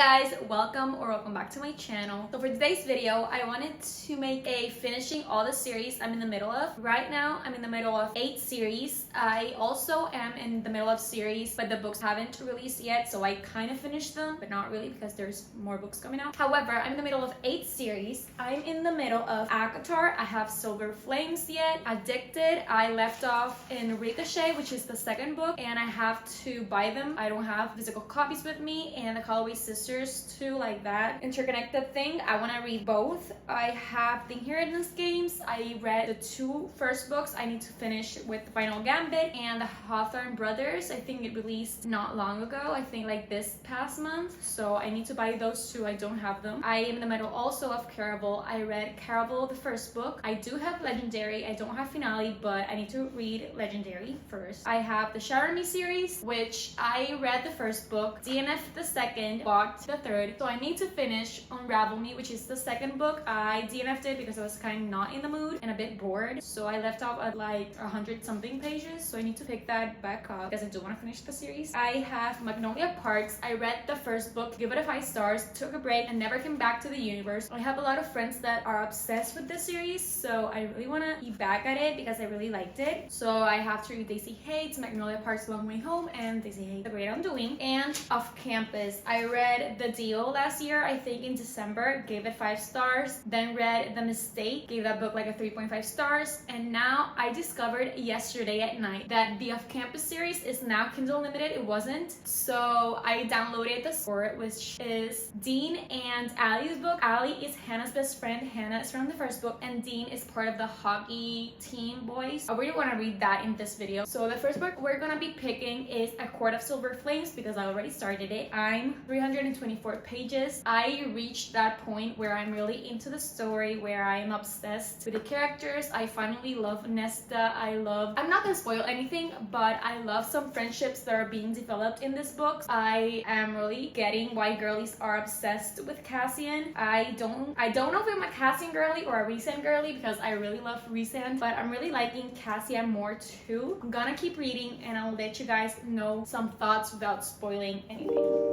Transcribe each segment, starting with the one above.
guys, welcome back to my channel. So for today's video, I wanted to make a finishing all the series I'm in the middle of. Right now, I'm in the middle of 8 series. I also am in the middle of series, but the books haven't released yet, so I kind of finished them, but not really because there's more books coming out. However, I'm in the middle of 8 series. I'm in the middle of ACOTAR. I have Silver Flames yet. Addicted, I left off in Ricochet, which is the second book, and I have to buy them. I don't have physical copies with me, and the Callaway Sisters too, like that interconnected thing. I want to read both. I have The Inheritance Games. I read the 2 first books. I need to finish with The Final Gambit and the Hawthorne Brothers. I think it released not long ago. I think like this past month. So I need to buy those 2. I don't have them. I am in the middle also of Caraval. I read Caraval, the first book. I do have Legendary. I don't have Finale, but I need to read Legendary first. I have the Shatter Me series, which I read the first book, DNF the second, bought the third. So I need to finish Unravel Me, which is the second book. I DNF'd it because I was kind of not in the mood and a bit bored. So I left off at like 100 something pages. So I need to pick that back up because I do want to finish the series. I have Magnolia Parks. I read the first book, give it a 5 stars, took a break and never came back to the universe. I have a lot of friends that are obsessed with this series, so I really want to be back at it because I really liked it. So I have to read Daisy Hates, Magnolia Parks, Long Way Home, and Daisy Hates, The Great Undoing. And Off Campus, I read The Deal last year, I think in December, gave it 5 stars, then read The Mistake, gave that book like a 3.5 stars, and now I discovered yesterday at night that the Off Campus series is now Kindle Unlimited. It wasn't, so I downloaded the Score, which is Dean and Allie's book. Allie is Hannah's best friend. Hannah is from the first book, and Dean is part of the hockey team boys. I really want to read that in this video. So the first book we're gonna be picking is A Court of Silver Flames because I already started it. I'm 324 pages. I reached that point where I'm really into the story, where I'm obsessed with the characters. I finally love Nesta. I'm not gonna spoil anything, but I love some friendships that are being developed in this book. I am really getting why girlies are obsessed with Cassian. I don't know if I'm a Cassian girly or a Rhysand girly because I really love Rhysand, but I'm really liking Cassian more too. I'm gonna keep reading and I'll let you guys know some thoughts without spoiling anything.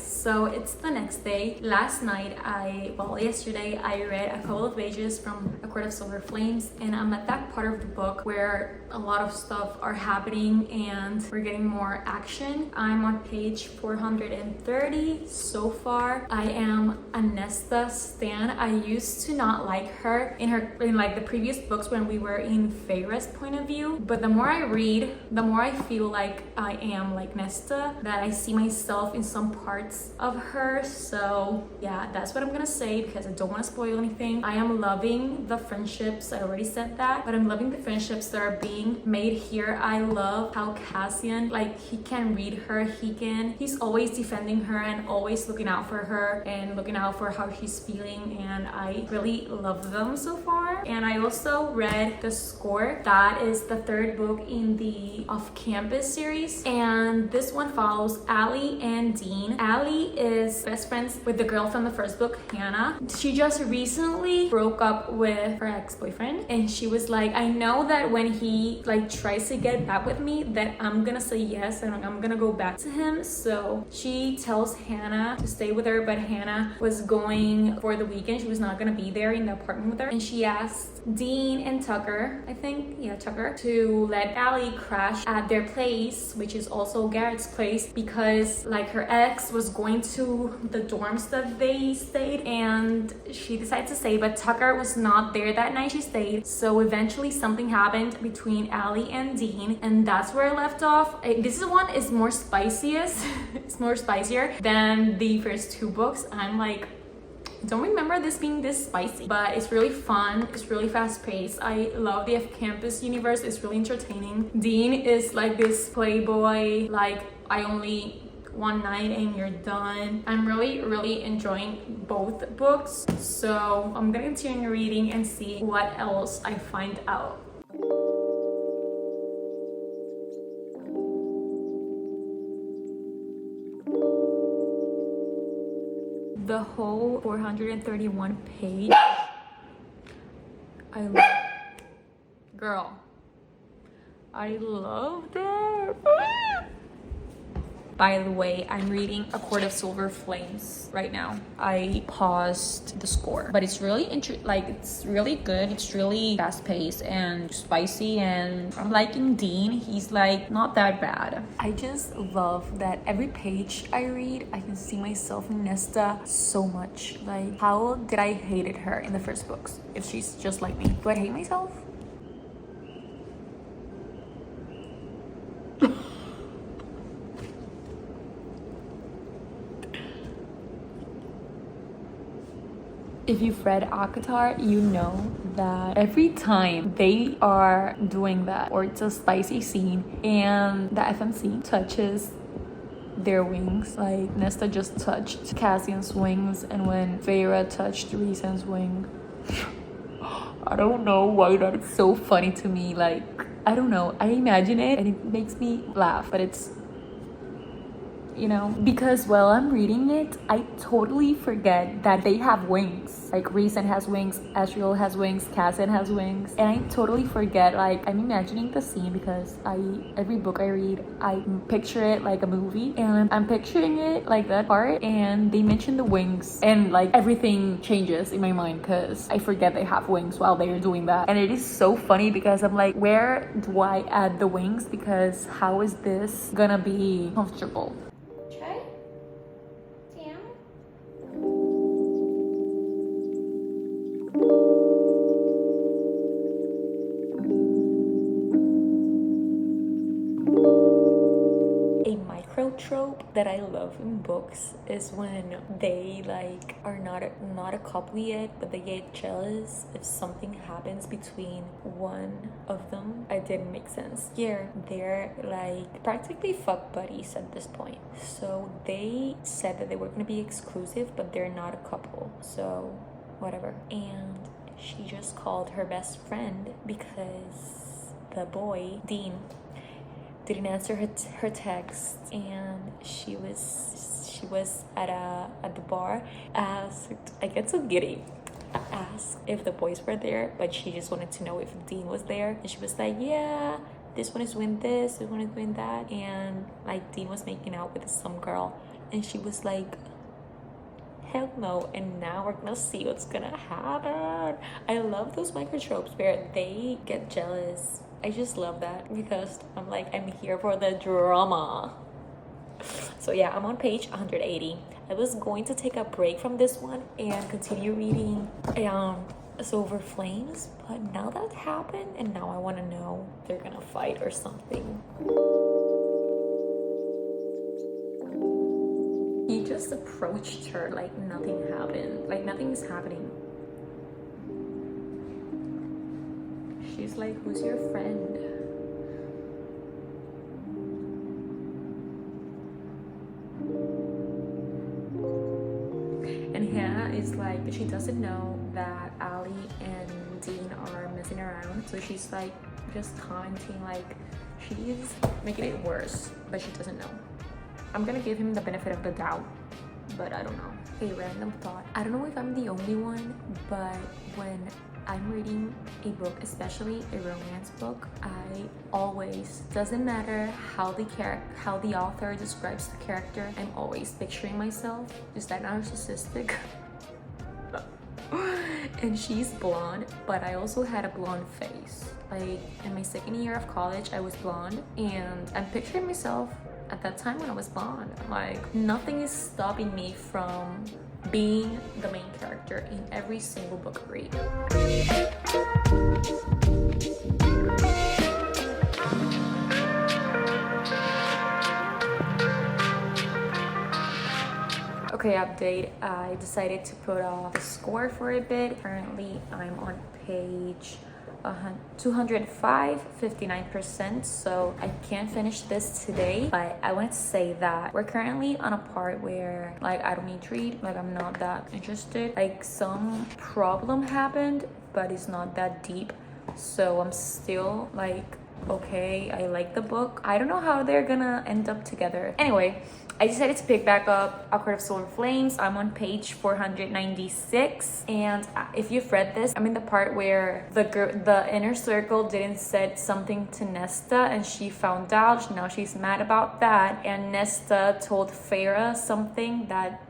So it's the next day. Last night, yesterday, I read a couple of pages from A Court of Silver Flames, and I'm at that part of the book where a lot of stuff are happening and we're getting more action. I'm on page 430 so far. I am a Nesta stan. I used to not like her in like the previous books when we were in Feyre's point of view, but the more I read, the more I feel like I am like Nesta, that I see myself in some parts of her. So yeah, that's what I'm gonna say because I don't want to spoil anything. I am loving the friendships. I already said that, but I'm loving the friendships that are being made here. I love how Cassian, like, he can read her. He's always defending her and always looking out for her and looking out for how she's feeling, and I really love them so far. And I also read The Score. That is the 3rd book in the Off Campus series, and this one follows Allie and Dean. Allie is best friends with the girl from the first book, Hannah. She just recently broke up with her ex-boyfriend, and she was like, I know that when he like tries to get back with me that I'm gonna say yes and I'm gonna go back to him. So she tells Hannah to stay with her, but Hannah was going for the weekend. She was not gonna be there in the apartment with her, and she asked Dean and Tucker, I think, yeah, Tucker, to let Allie crash at their place, which is also Garrett's place, because like her ex was going to the dorms that they stayed, and she decided to stay, but Tucker was not there that night. She stayed. So eventually something happened between Allie and Dean, and that's where I left off. This one is more spiciest. It's more spicier than the first 2 books. I'm like, don't remember this being this spicy, but it's really fun. It's really fast paced. I love the Off Campus universe. It's really entertaining. Dean is like this playboy, like, I only one night and you're done. I'm really enjoying both books, so I'm gonna continue reading and see what else I find out. the whole 431 page. I love, girl, I love that. By the way, I'm reading A Court of Silver Flames right now. I paused the score, but it's really it's really good. It's really fast-paced and spicy, and I'm liking Dean. He's like not that bad. I just love that every page I read, I can see myself in Nesta so much. Like, how did I hated her in the first books if she's just like me? Do I hate myself? If you've read ACOTAR, you know that every time they are doing that, or it's a spicy scene, and the FMC touches their wings, like Nesta just touched Cassian's wings, and when Feyre touched Rhysand's wing, I don't know why that's so funny to me. Like, I don't know, I imagine it and it makes me laugh, but it's, you know, because while I'm reading it, I totally forget that they have wings. Like, Rhysand has wings, Asriel has wings, Cassian has wings, and I totally forget. Like, I'm imagining the scene because every book I read, I picture it like a movie, and I'm picturing it like that part, and they mention the wings, and like everything changes in my mind because I forget they have wings while they're doing that. And it is so funny because I'm like, where do I add the wings? Because how is this gonna be comfortable? Trope that I love in books is when they like are not a couple yet, but they get jealous if something happens between one of them. It didn't make sense. Here, they're like practically fuck buddies at this point. So they said that they were gonna be exclusive, but they're not a couple. So whatever. And she just called her best friend because the boy, Dean, didn't answer her text, and she was at the bar, asked, I get so giddy, asked if the boys were there, but she just wanted to know if Dean was there, and she was like, yeah, this one is doing this one is doing that, and like Dean was making out with some girl, and she was like, hell no. And now we're gonna see what's gonna happen. I love those microtropes where they get jealous. I just love that because I'm like, I'm here for the drama. So yeah, I'm on page 180. I was going to take a break from this one and continue reading Silver Flames, but now that happened, and now I want to know if they're gonna fight or something. He just approached her like nothing happened, like nothing is happening. She's like, who's your friend? And Hannah is like, she doesn't know that Ali and Dean are messing around, so she's like just commenting, like she's making it worse, but she doesn't know. I'm gonna give him the benefit of the doubt, but I don't know. A random thought. I don't know if I'm the only one, but when I'm reading a book, especially a romance book, I always, doesn't matter how the author describes the character, I'm always picturing myself just that narcissistic. And she's blonde, but I also had a blonde face. Like in my second year of college, I was blonde, and I'm picturing myself at that time when I was blonde. Like, nothing is stopping me from being the main character in every single book I read. Okay, update. I decided to put off the score for a bit. Currently, I'm on page 205, 59%, so I can't finish this today, but I want to say that we're currently on a part where like I don't need to read, like I'm not that interested. Like some problem happened, but it's not that deep, so I'm still like okay, I like the book. I don't know how they're gonna end up together. Anyway, I decided to pick back up A Court of Silver Flames. I'm on page 496, and if you've read this, I'm in the part where the inner circle didn't said something to Nesta, and she found out. Now she's mad about that, and Nesta told Feyre something that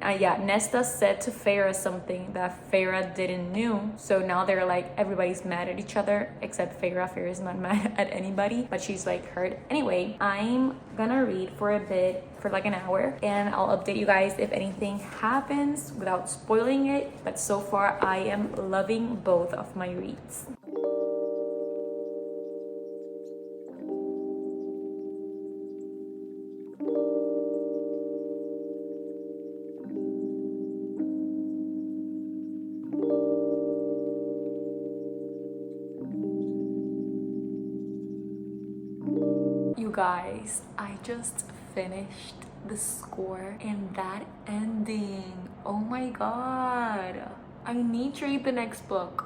Nesta said to Feyre something that Feyre didn't knew. So now they're like, everybody's mad at each other except Feyre. Feyre's not mad at anybody, but she's like hurt. Anyway, I'm gonna read for a bit, for like an hour, and I'll update you guys if anything happens without spoiling it. But so far, I am loving both of my reads. You guys, I just finished the score and that ending. Oh my god. I need to read the next book.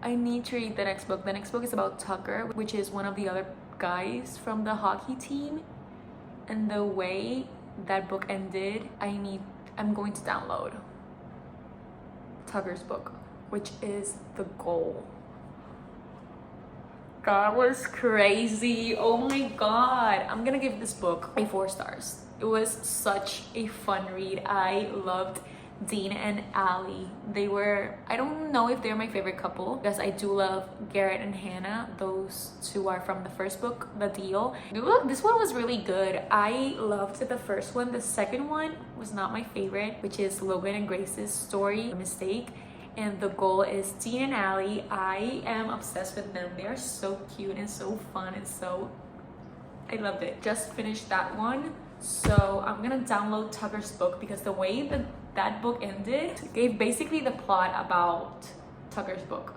The next book is about Tucker, which is one of the other guys from the hockey team. And the way that book ended, I'm going to download Tucker's book, which is The Goal. That was crazy. Oh my god. I'm gonna give this book a 4 stars. It was such a fun read. I loved Dean and Allie. I don't know if they're my favorite couple, because I do love Garrett and Hannah. Those two are from the first book, The Deal. This one was really good. I loved the first one. The second one was not my favorite, which is Logan and Grace's story, The Mistake. And The Goal is Dean and Allie. I am obsessed with them. They are so cute and so fun, and I loved it. Just finished that one, so I'm gonna download Tucker's book, because the way that book ended gave basically the plot about Tucker's book.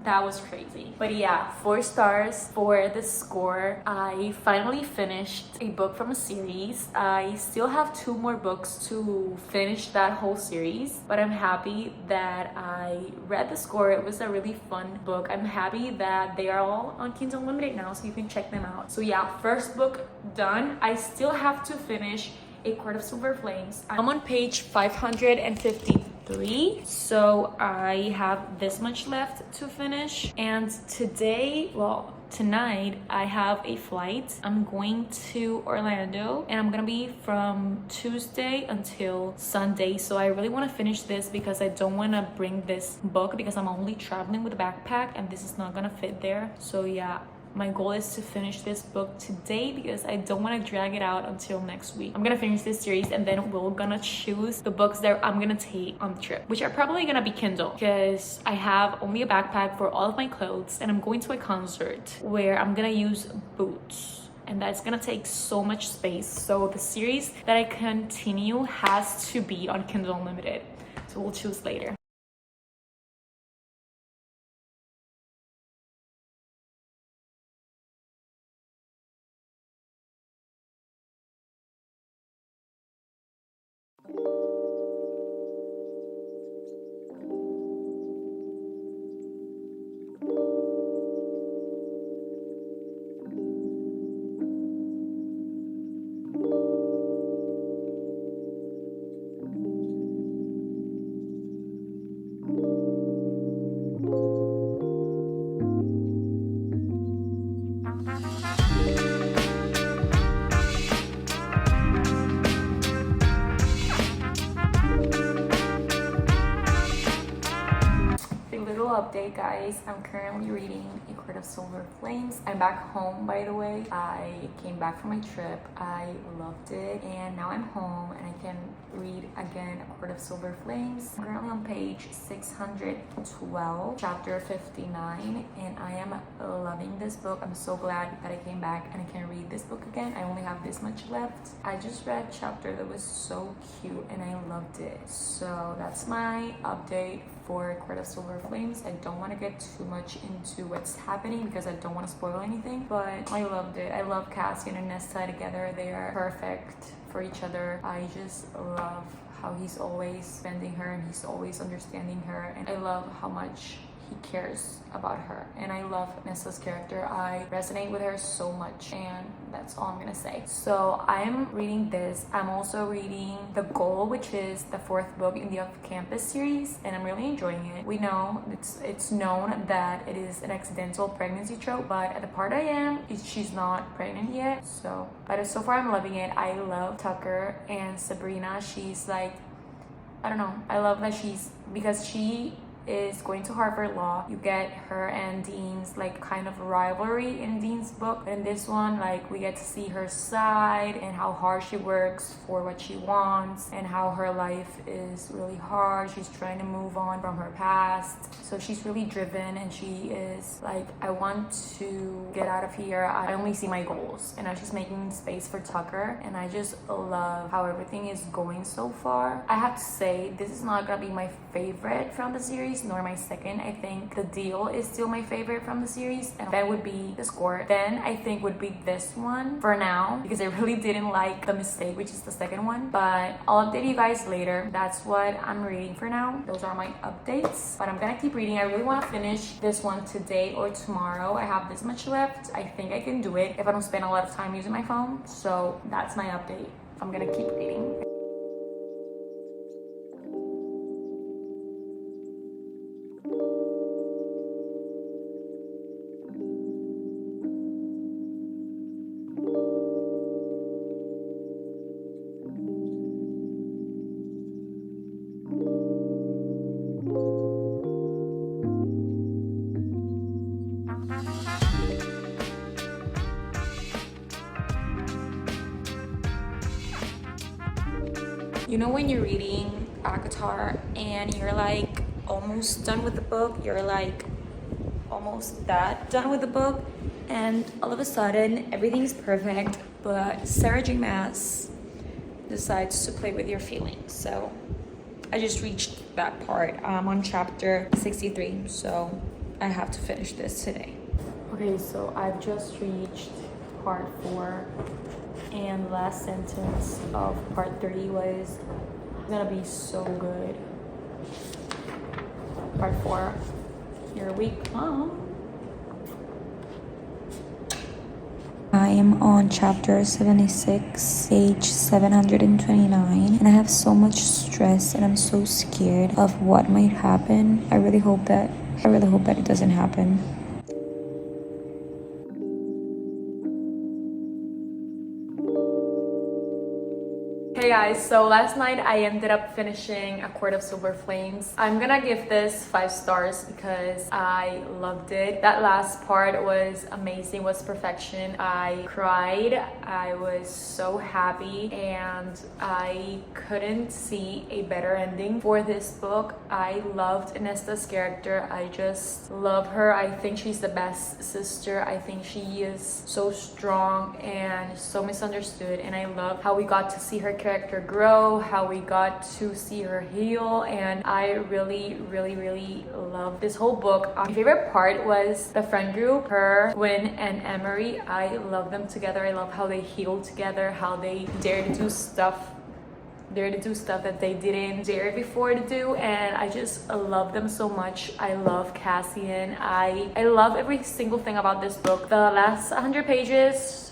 That was crazy. But yeah, 4 stars for the score. I finally finished a book from a series. I still have 2 more books to finish that whole series, but I'm happy that I read the score. It was a really fun book. I'm happy that they are all on Kindle Unlimited now, so you can check them out. So yeah, first book done. I still have to finish A Court of Silver Flames. I'm on page 553, so I have this much left to finish. And tonight I have a flight. I'm going to Orlando, and I'm gonna be from Tuesday until Sunday. So I really want to finish this, because I don't want to bring this book, because I'm only traveling with a backpack and this is not gonna fit there. So yeah, my goal is to finish this book today, because I don't want to drag it out until next week. I'm gonna finish this series, and then we're gonna choose the books that I'm gonna take on the trip, which are probably gonna be Kindle, because I have only a backpack for all of my clothes, and I'm going to a concert where I'm gonna use boots, and that's gonna take so much space. So the series that I continue has to be on Kindle Unlimited, so we'll choose later. Update, guys. I'm currently reading A Court of Silver Flames. I'm back home, by the way. I came back from my trip. I loved it, and now I'm home and I can read again A Court of Silver Flames. I'm currently on page 612, chapter 59, and I am loving this book. I'm so glad that I came back and I can read this book again. I only have this much left. I just read a chapter that was so cute and I loved it. So that's my update for Court of Silver Flames. I don't want to get too much into what's happening because I don't want to spoil anything, but I loved it. I love Cassian and Nesta together. They are perfect for each other. I just love how he's always defending her and he's always understanding her, and I love how much he cares about her. And I love Nesta's character. I resonate with her so much, and that's all I'm gonna say. So I'm reading this. I'm also reading The Goal, which is the 4th book in the Off-Campus series, and I'm really enjoying it. We know it's known that it is an accidental pregnancy trope, but at the part I am, she's not pregnant yet. But so far I'm loving it. I love Tucker and Sabrina. She's like, I don't know, I love that because she is going to Harvard Law. You get her and Dean's like kind of rivalry in Dean's book, but in this one, like, we get to see her side and how hard she works for what she wants and how her life is really hard. She's trying to move on from her past, so she's really driven, and she is like, I want to get out of here. I only see my goals. And now she's making space for Tucker, and I just love how everything is going so far. I have to say, this is not gonna be my favorite from the series, nor my second. I think The Deal is still my favorite from the series, and then would be The Score. Then I think would be this one for now, because I really didn't like The Mistake, which is the second one, but I'll update you guys later. That's what I'm reading for now. Those are my updates, but I'm gonna keep reading. I really want to finish this one today or tomorrow. I have this much left. I think I can do it if I don't spend a lot of time using my phone. So that's my update. I'm gonna keep reading. You know when you're reading ACOTAR and you're like almost done with the book, you're like almost that done with the book, and all of a sudden everything's perfect, but Sarah J. Maas decides to play with your feelings. So I just reached that part. I'm on chapter 63, so I have to finish this today. Okay, so I've just reached part 4. And the last sentence of part 3 was gonna be so good. Part 4, you're a weak mom. I am on chapter 76, page 729, and I have so much stress and I'm so scared of what might happen. I really hope that it doesn't happen. Hey guys, so last night I ended up finishing A Court of Silver Flames. I'm gonna give this 5 stars because I loved it. That last part was amazing, was perfection. I cried, I was so happy, and I couldn't see a better ending for this book. I loved Nesta's character. I just love her. I think she's the best sister. I think she is so strong and so misunderstood, and I love how we got to see her character grow, how we got to see her heal, and I really love this whole book. My favorite part was the friend group, her, Gwen, and Emery. I love them together. I love how they heal together, how they dare to do stuff that they didn't dare before to do, and I just love them so much. I love Cassian. I love every single thing about this book. The last 100 pages,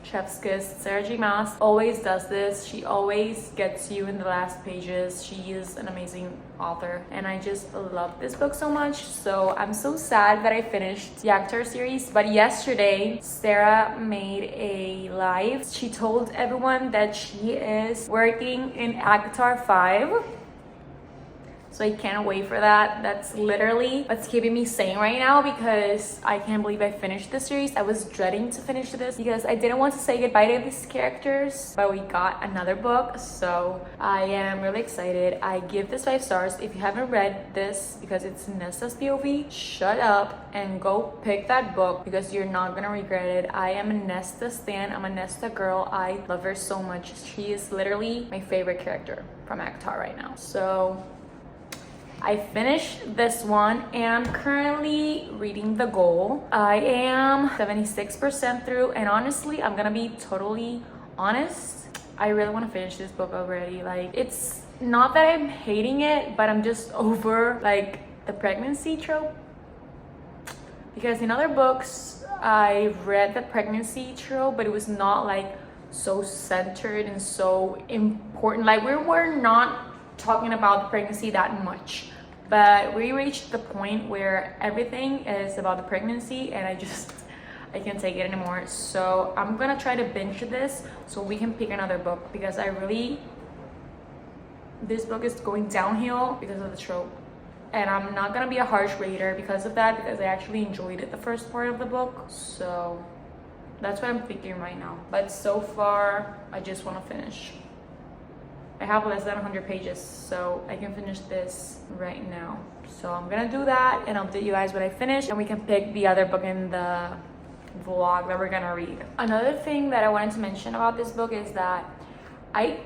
chef's kiss. Sarah J. Maas always does this. She always gets you in the last pages. She is an amazing author, and I just love this book so much. So I'm so sad that I finished the ACOTAR series, but yesterday Sarah made a live. She told everyone that she is working in ACOTAR 5. So I can't wait for that. That's literally what's keeping me sane right now, because I can't believe I finished the series. I was dreading to finish this because I didn't want to say goodbye to these characters, but we got another book, so I am really excited. I give this 5 stars. If you haven't read this, because it's Nesta's POV, shut up and go pick that book, because you're not gonna regret it. I am a Nesta stan. I'm a Nesta girl. I love her so much. She is literally my favorite character from ACOTAR right now. So I finished this one, and I'm currently reading The Goal. I am 76% through, and honestly, I'm gonna be totally honest, I really want to finish this book already. Like, it's not that I'm hating it, but I'm just over like the pregnancy trope because in other books I read the pregnancy trope, but it was not like so centered and so important. Like, we were not talking about the pregnancy that much, but we reached the point where everything is about the pregnancy, and I can't take it anymore. So I'm gonna try to binge this so we can pick another book, because this book is going downhill because of the trope, and I'm not gonna be a harsh rater because of that, because I actually enjoyed it the first part of the book. So that's what I'm thinking right now. But so far I just want to finish. I have less than 100 pages, so I can finish this right now. So I'm gonna do that and I'll update you guys when I finish, and we can pick the other book in the vlog that we're gonna read. Another thing that I wanted to mention about this book is that I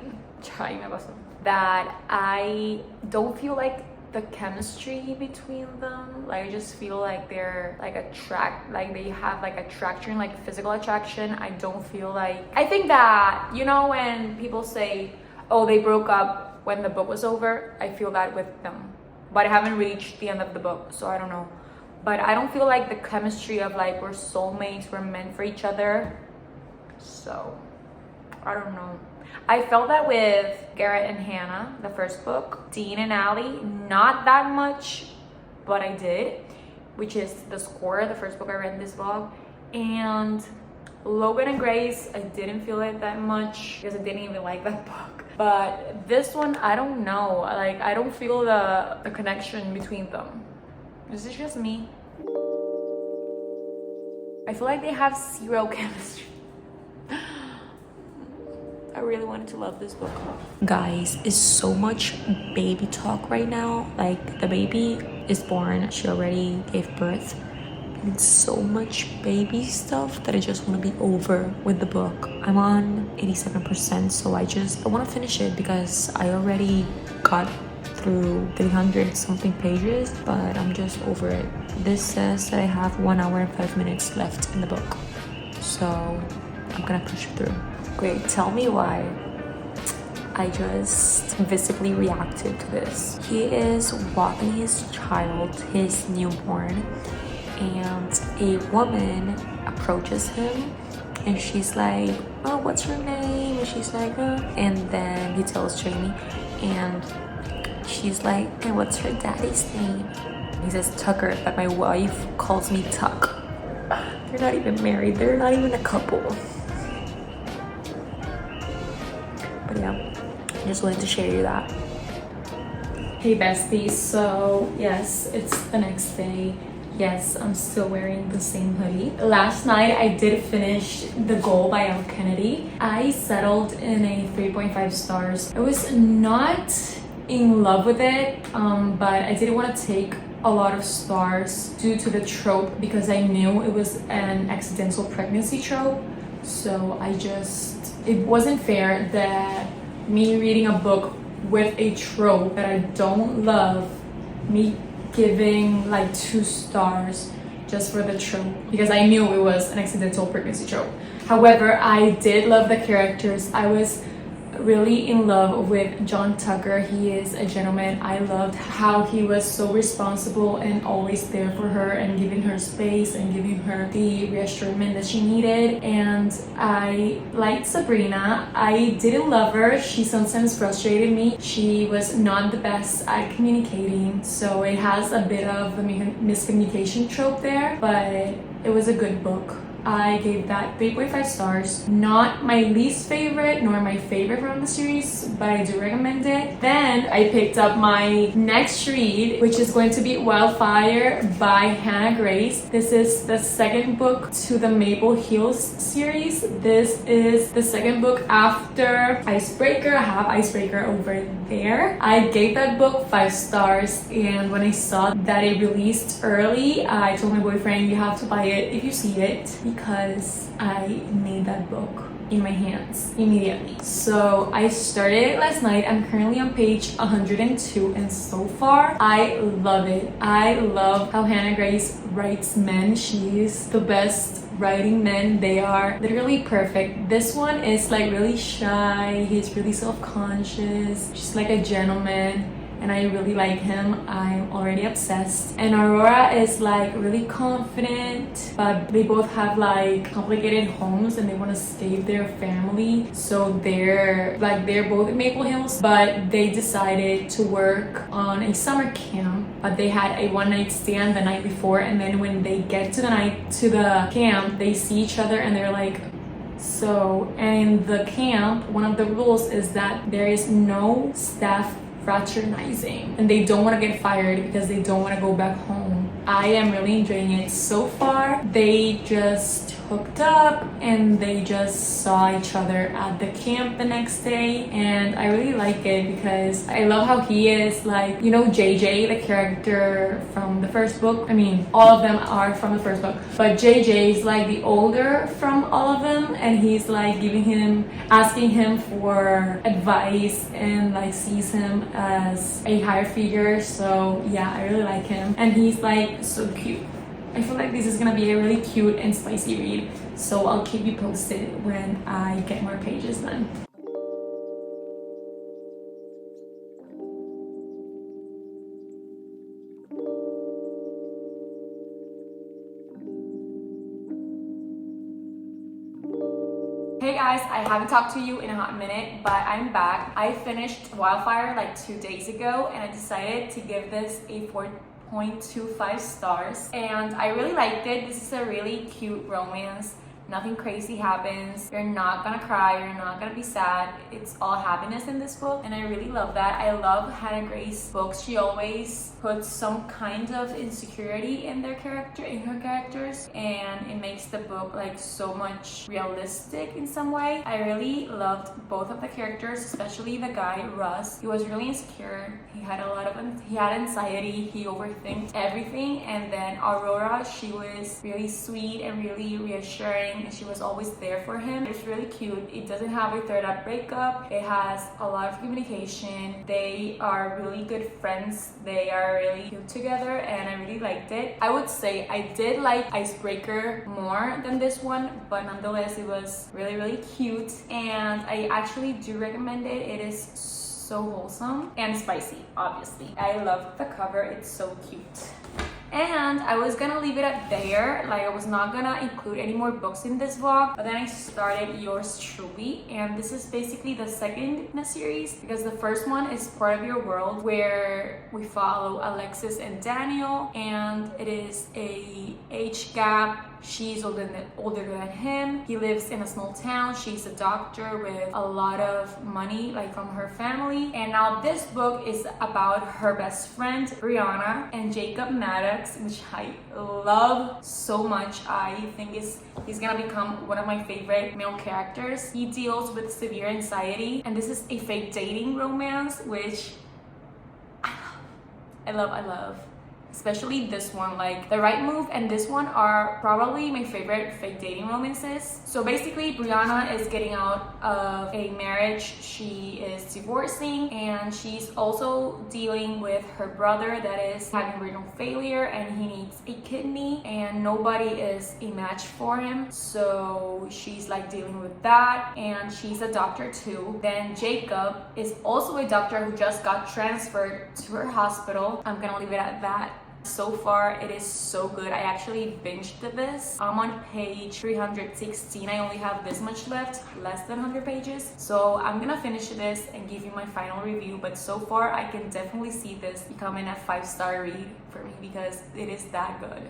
don't feel like the chemistry between them. Like, I just feel like they're like they have like attraction, like physical attraction. I don't feel like, I think that, you know, when people say, oh, they broke up when the book was over, I feel that with them, but I haven't reached the end of the book, so I don't know. But I don't feel like the chemistry of like we're soulmates, we're meant for each other. So I don't know. I felt that with Garrett and Hannah, the first book. Dean and Allie, not that much, but I did, which is The Score, the first book I read in this vlog. And Logan and Grace, I didn't feel it that much because I didn't even like that book. But this one, I don't know. Like, I don't feel the connection between them. Is this just me? I feel like they have zero chemistry. I really wanted to love this book. Guys, it's so much baby talk right now. Like, the baby is born, she already gave birth. It's so much baby stuff that I just want to be over with the book. I'm on 87%, so I want to finish it because I already got through 300 something pages, but I'm just over it. This says that I have 1 hour and 5 minutes left in the book, so I'm gonna push through. Wait, tell me why I just visibly reacted to this. He is walking his child, his newborn, and a woman approaches him and she's like, oh, what's your name? And she's like, oh. And then he tells Jamie, and she's like, and what's her daddy's name? He says Tucker, but my wife calls me Tuck. They're not even married, they're not even a couple. But yeah, I just wanted to share you that. Hey besties, so yes, it's the next day. Yes, I'm still wearing the same hoodie. Last night I did finish The Goal by L. Kennedy. I settled in a 3.5 stars. I was not in love with it, but I didn't want to take a lot of stars due to the trope, because I knew it was an accidental pregnancy trope. So it wasn't fair that me reading a book with a trope that I don't love, me giving like 2 stars just for the trope, because I knew it was an accidental pregnancy trope. However, I did love the characters. I was really in love with John Tucker. He is a gentleman. I loved how he was so responsible and always there for her and giving her space and giving her the reassurance that she needed. And I liked Sabrina. I didn't love her. She sometimes frustrated me. She was not the best at communicating, so it has a bit of a miscommunication trope there, but it was a good book. I gave that 3.5 stars. Not my least favorite nor my favorite from the series, but I do recommend it. Then I picked up my next read, which is going to be Wildfire by Hannah Grace. This is the second book to the Maple Hills series. This is the second book after Icebreaker. I have Icebreaker over there. I gave that book 5 stars, and when I saw that it released early, I told my boyfriend, you have to buy it if you see it, because I need that book in my hands immediately. So I started it last night. I'm currently on page 102, and so far I love it. I love how Hannah Grace writes men. She is the best writing men. They are literally perfect. This one is like really shy. He's really self-conscious. Just like a gentleman. and I really like him. I'm already obsessed. And Aurora is like really confident, but they both have like complicated homes and they want to save their family. So they're both in Maple Hills, but they decided to work on a summer camp. But they had a one-night stand the night before, and then when they get to the camp, they see each other and they're like, so, and in the camp, one of the rules is that there is no staff fraternizing, and they don't want to get fired because they don't want to go back home. I am really enjoying it so far. They just hooked up and they just saw each other at the camp the next day, and I really like it because I love how he is like, you know, JJ, the character from the first book. I mean, all of them are from the first book, but JJ is like the older from all of them, and he's like asking him for advice and like sees him as a higher figure. So yeah, I really like him, and he's like so cute. I feel like this is gonna be a really cute and spicy read, so I'll keep you posted when I get more pages done. Hey guys, I haven't talked to you in a hot minute, but I'm back. I finished Wildfire like 2 days ago, and I decided to give this a 4.25 stars, and I really liked it. This is a really cute romance. Nothing crazy happens. You're not gonna cry, you're not gonna be sad. It's all happiness in this book, and I really love that. I love Hannah Gray's books. She always puts some kind of insecurity in her characters, and it makes the book like so much realistic in some way. I really loved both of the characters, especially the guy Russ. He was really insecure. He had anxiety. He overthinked everything. And then Aurora, she was really sweet and really reassuring, and she was always there for him. It's really cute. It doesn't have a third act breakup. It has a lot of communication. They are really good friends. They are really cute together, and I really liked it. I would say I did like Icebreaker more than this one, but nonetheless it was really, really cute, and I actually do recommend it. It is so wholesome and spicy, obviously. I love the cover. It's so cute. And I was gonna leave it at there, like I was not gonna include any more books in this vlog, but then I started Yours Truly, and this is basically the second in a series, because the first one is Part of Your World, where we follow Alexis and Daniel, and it is a age gap. She's older than him. He lives in a small town. She's a doctor with a lot of money, like from her family. And now this book is about her best friend, Brianna, and Jacob Maddox, which I love so much. I think he's gonna become one of my favorite male characters. He deals with severe anxiety, and this is a fake dating romance, which I love. Especially this one, like The Right Move and this one are probably my favorite fake dating romances. So basically Brianna is getting out of a marriage. She is divorcing, and she's also dealing with her brother that is having renal failure, and he needs a kidney, and nobody is a match for him. So she's like dealing with that, and she's a doctor too. Then Jacob is also a doctor who just got transferred to her hospital. I'm gonna leave it at that. So far it is so good. I actually binged this. I'm on page 316. I only have this much left, less than 100 pages, so I'm gonna finish this and give you my final review. But so far I can definitely see this becoming a 5-star read for me because it is that good.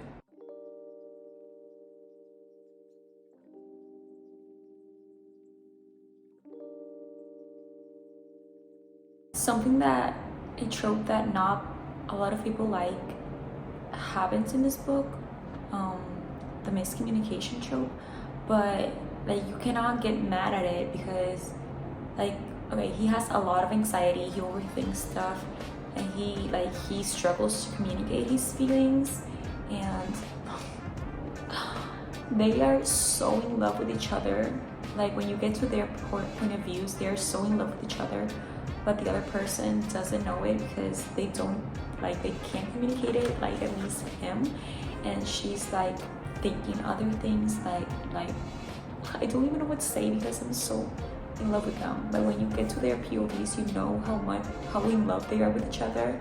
Something that a trope that not a lot of people like happens in this book, the miscommunication trope, but like you cannot get mad at it because, like, okay, he has a lot of anxiety, he overthinks stuff, and he struggles to communicate his feelings, and they are so in love with each other. Like when you get to their point of views, they are so in love with each other, but the other person doesn't know it because they can't communicate it, like at least him. And she's like thinking other things, like I don't even know what to say because I'm so in love with them. But when you get to their POVs, you know how in love they are with each other.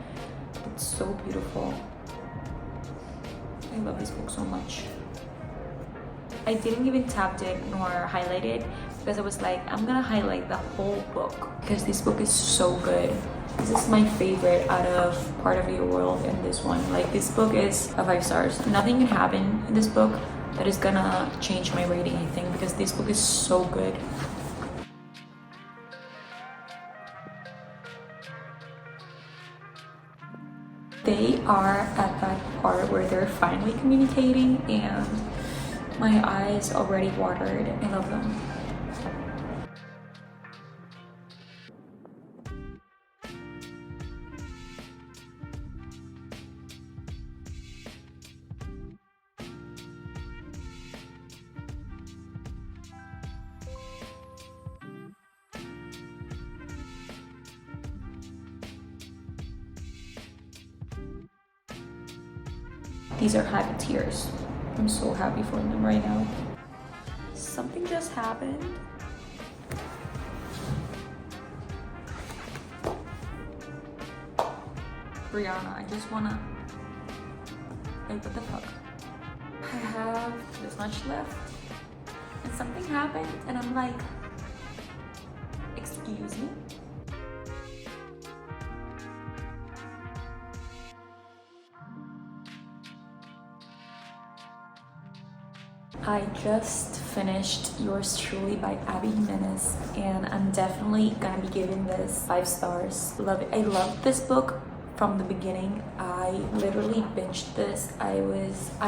It's so beautiful. I love this book so much. I didn't even tap it nor highlight it because I was like, I'm gonna highlight the whole book because this book is so good. This is my favorite out of Part of Your World and this one. Like, this book is a 5 stars. Nothing can happen in this book that is gonna change my rating, I think, because this book is so good. They are at that part where they're finally communicating and my eyes already watered. I love them. These are happy tears. I'm so happy for them right now. Something just happened. Brianna, I just wanna... Like, what the fuck? I have this much left. And something happened and I'm like, excuse me? I just finished Yours Truly by Abby Jimenez and I'm definitely gonna be giving this 5 stars. Love it. I love this book from the beginning. I literally binged this. I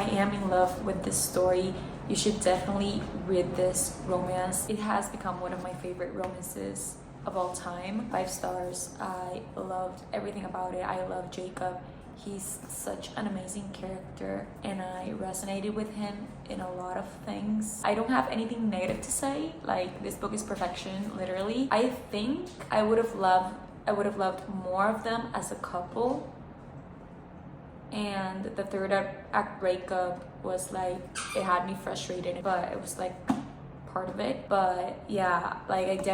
am in love with this story. You should definitely read this romance. It has become one of my favorite romances of all time. 5 stars. I loved everything about it. I love Jacob. He's such an amazing character and I resonated with him in a lot of things. I don't have anything negative to say. Like, this book is perfection, literally. I think I would have loved more of them as a couple. And the third act breakup was like, it had me frustrated, but it was like part of it. But yeah, like,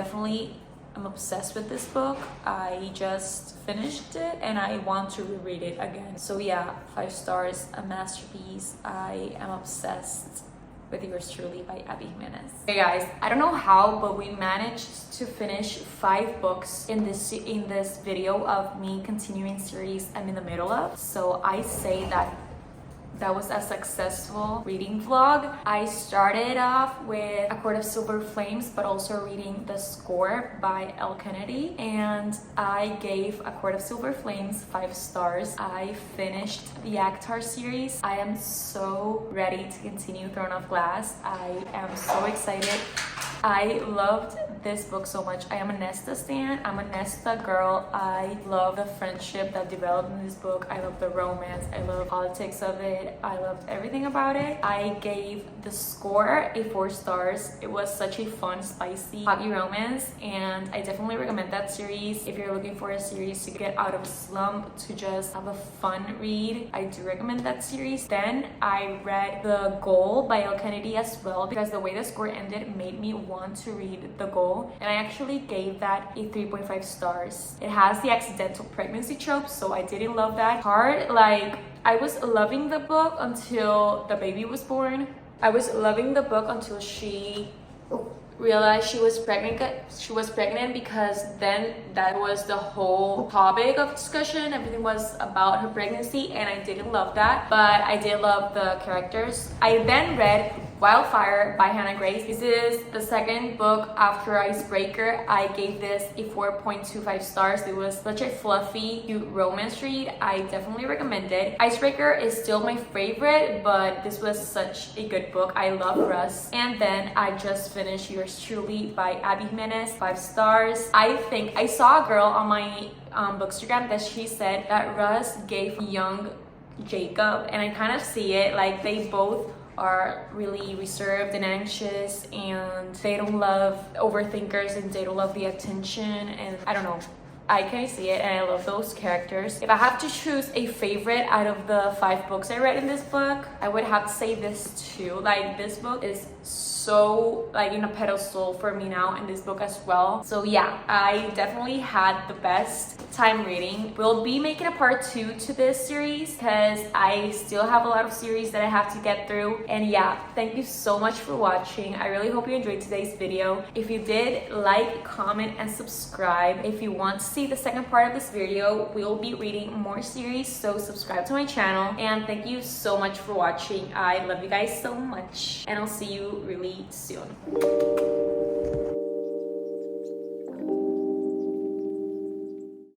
I'm obsessed with this book. I just finished it and I want to reread it again. So yeah, 5 stars, a masterpiece. I am obsessed with Yours Truly by Abby Jimenez. Hey guys, I don't know how, but we managed to finish 5 books in this video of me continuing series I'm in the middle of. So I say that was a successful reading vlog. I started off with A Court of Silver Flames, but also reading The Score by Elle Kennedy. And I gave A Court of Silver Flames 5 stars. I finished the ACOTAR series. I am so ready to continue Throne of Glass. I am so excited. I loved this book so much. I am a Nesta stan. I'm a Nesta girl. I love the friendship that developed in this book. I love the romance. I love politics of it. I loved everything about it. I gave The Score a 4 stars. It was such a fun, spicy, huggy romance, and I definitely recommend that series. If you're looking for a series to get out of a slump, to just have a fun read, I do recommend that series. Then I read The Goal by Elle Kennedy as well, because the way The Score ended made me want to read The Goal, and I actually gave that a 3.5 stars. It has the accidental pregnancy trope, so I didn't love that part. Like, I was loving the book until the baby was born. I was loving the book until she realized she was pregnant, because then that was the whole topic of discussion. Everything was about her pregnancy, and I didn't love that, but I did love the characters. I then read Wildfire by Hannah Grace. This is the second book after Icebreaker. I gave this a 4.25 stars. It was such a fluffy, cute romance read. I definitely recommend it. Icebreaker is still my favorite, but this was such a good book. I love Russ. And then I just finished Yours Truly by Abby Jimenez, 5 stars. I think I saw a girl on my Bookstagram that she said that Russ gave young Jacob, and I kind of see it. Like, they both are really reserved and anxious, and they don't love overthinkers, and they don't love the attention, and I don't know, I can see it, and I love those characters. If I have to choose a favorite out of the 5 books I read in this book, I would have to say this too. Like, this book is so like in a pedestal for me now in this book as well. So yeah, I definitely had the best time reading. We'll be making a part 2 to this series because I still have a lot of series that I have to get through. And yeah, thank you so much for watching. I really hope you enjoyed today's video. If you did, like, comment, and subscribe. If you want to see the second part of this video, we'll be reading more series, so subscribe to my channel. And thank you so much for watching. I love you guys so much, and I'll see you really soon.